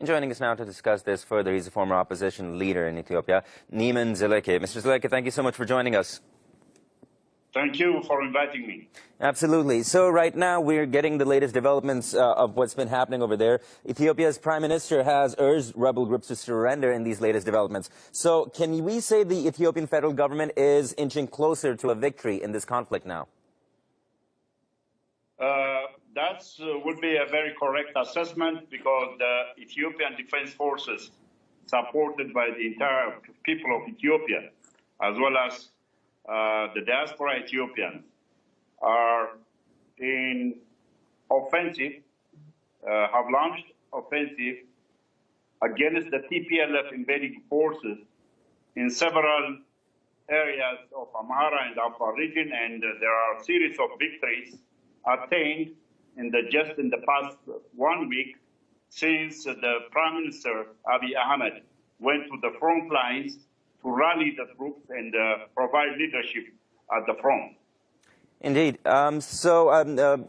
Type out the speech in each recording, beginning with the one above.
And joining us now to discuss this further, he's a former opposition leader in Ethiopia, Neeman Zeleke. Mr. Zeleke, thank you so much for joining us. Thank you for inviting me. Absolutely. So right now we're getting the latest developments of what's been happening over there. Ethiopia's prime minister has urged rebel groups to surrender in these latest developments. So can we say the Ethiopian federal government is inching closer to a victory in this conflict now? That would be a very correct assessment, because the Ethiopian Defense Forces, supported by the entire people of Ethiopia, as well as the diaspora Ethiopians, are in offensive, have launched offensive against the TPLF invading forces in several areas of Amhara and Afar region, and there are a series of victories attained just in the past 1 week since the Prime Minister Abiy Ahmed went to the front lines to rally the troops and provide leadership at the front. Indeed.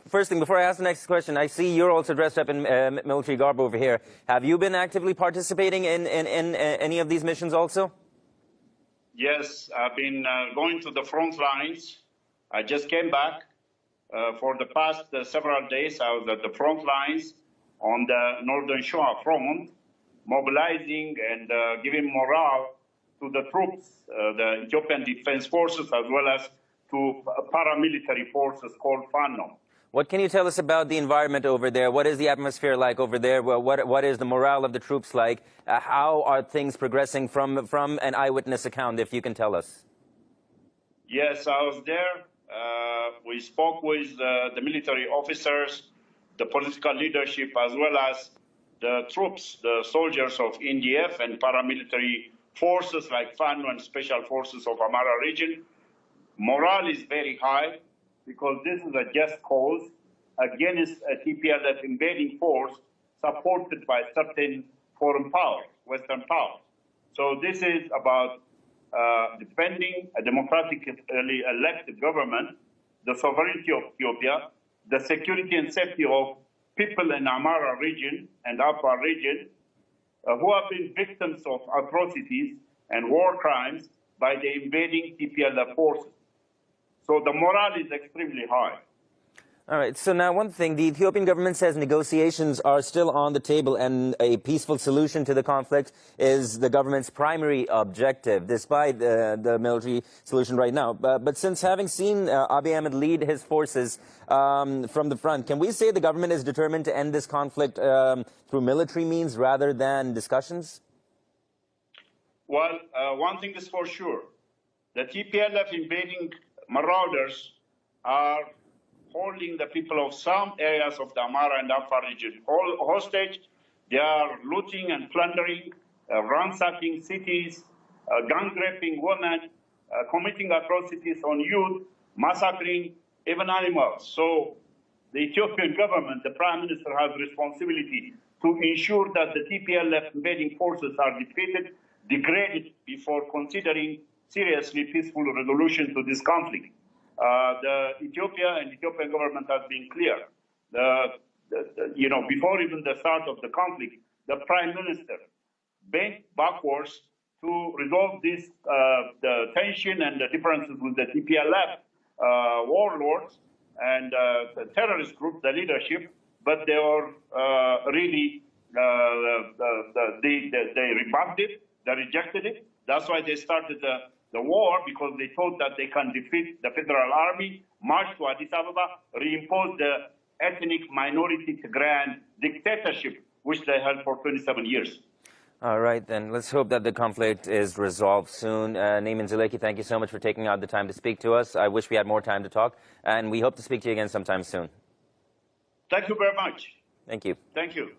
First thing, before I ask the next question, I see you're also dressed up in military garb over here. Have you been actively participating in any of these missions also? Yes, I've been going to the front lines. I just came back. For the past several days, I was at the front lines on the Northern Shore front, mobilizing and giving morale to the troops, the Ethiopian Defense Forces, as well as to paramilitary forces called FANO. What can you tell us about the environment over there? What is the atmosphere like over there? What is the morale of the troops like? How are things progressing from an eyewitness account, if you can tell us? Yes, I was there. We spoke with the military officers, the political leadership, as well as the troops, the soldiers of NDF and paramilitary forces like FANO and Special Forces of Amhara region. Morale is very high because this is a just cause against a TPLF invading force supported by certain foreign powers, Western powers. So this is about defending a democratically elected government, the sovereignty of Ethiopia, the security and safety of people in Amhara region and Afar region who have been victims of atrocities and war crimes by the invading TPLF forces. So the morale is extremely high. All right. So now one thing, the Ethiopian government says negotiations are still on the table and a peaceful solution to the conflict is the government's primary objective, despite the military solution right now. But since having seen Abiy Ahmed lead his forces from the front, can we say the government is determined to end this conflict through military means rather than discussions? Well, one thing is for sure. The TPLF invading marauders are holding the people of some areas of the Amhara and Afar region hostage. They are looting and plundering, ransacking cities, gang raping women, committing atrocities on youth, massacring even animals. So the Ethiopian government, the Prime Minister, has responsibility to ensure that the TPLF invading forces are defeated, degraded, before considering seriously peaceful resolution to this conflict. The Ethiopia and Ethiopian government has been clear. Before even the start of the conflict, the Prime Minister bent backwards to resolve this the tension and the differences with the TPLF warlords and the terrorist group, the leadership, but they were really they rebuffed it, they rejected it. That's why they started the war, because they thought that they can defeat the federal army, march to Addis Ababa, reimpose the ethnic minority Tigrayan dictatorship, which they held for 27 years. All right, then. Let's hope that the conflict is resolved soon. Neeman Zeleke, thank you so much for taking out the time to speak to us. I wish we had more time to talk, and we hope to speak to you again sometime soon. Thank you very much. Thank you. Thank you.